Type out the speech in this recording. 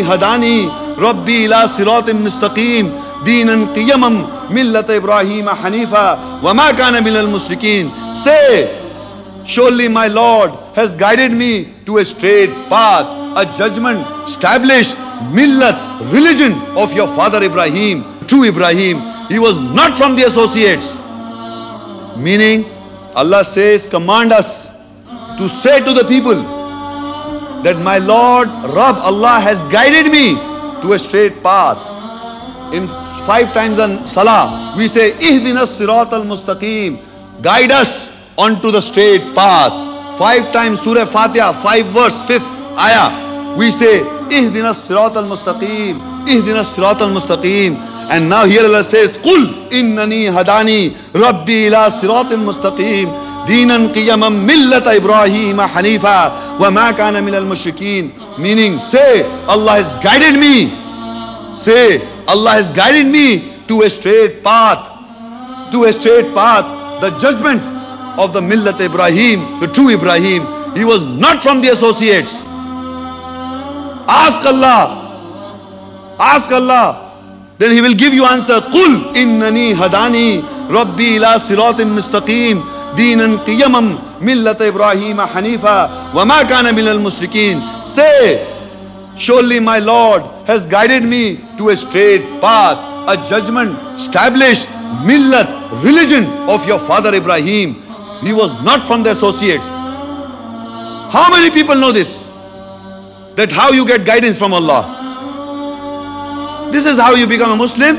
hadani Rabbi ila siratim mustaqim deenan qiyamam millat Ibrahim hanifa wa ma kana minal mushrikeen. Say, surely my Lord has guided me to a straight path, a judgment established millat, religion of your father Ibrahim, true Ibrahim. He was not from the associates. Meaning, Allah says, command us to say to the people that my Lord, Rabb, Allah has guided me to a straight path. In 5 times on Salah, we say, Ihdinas Siratal Mustaqim, guide us onto the straight path. 5 times Surah Fatiha, 5 verse, 5th ayah, we say, Ihdinas Siratal Mustaqim, Ihdinas Siratal Mustaqim. And now here Allah says, Qul innani hadani Rabbi ila siratim mustaqim deenan qiyamam millata Ibrahim hanifa wa ma kana minal mushrikeen. Meaning, say, Allah has guided me. Say, Allah has guided me to a straight path. To a straight path. The judgment of the millat Ibrahim, the true Ibrahim. He was not from the associates. Ask Allah. Ask Allah. Then He will give you answer. Qul innani hadani Rabbi ila siratim mustaqim deenan qiyamam millata Ibrahim hanifa wa ma kana minal mushrikeen. Say, surely my Lord has guided me to a straight path, a judgment established millat, religion of your father Ibrahim. He was not from the associates. How many people know this? That how you get guidance from Allah. This is how you become a Muslim.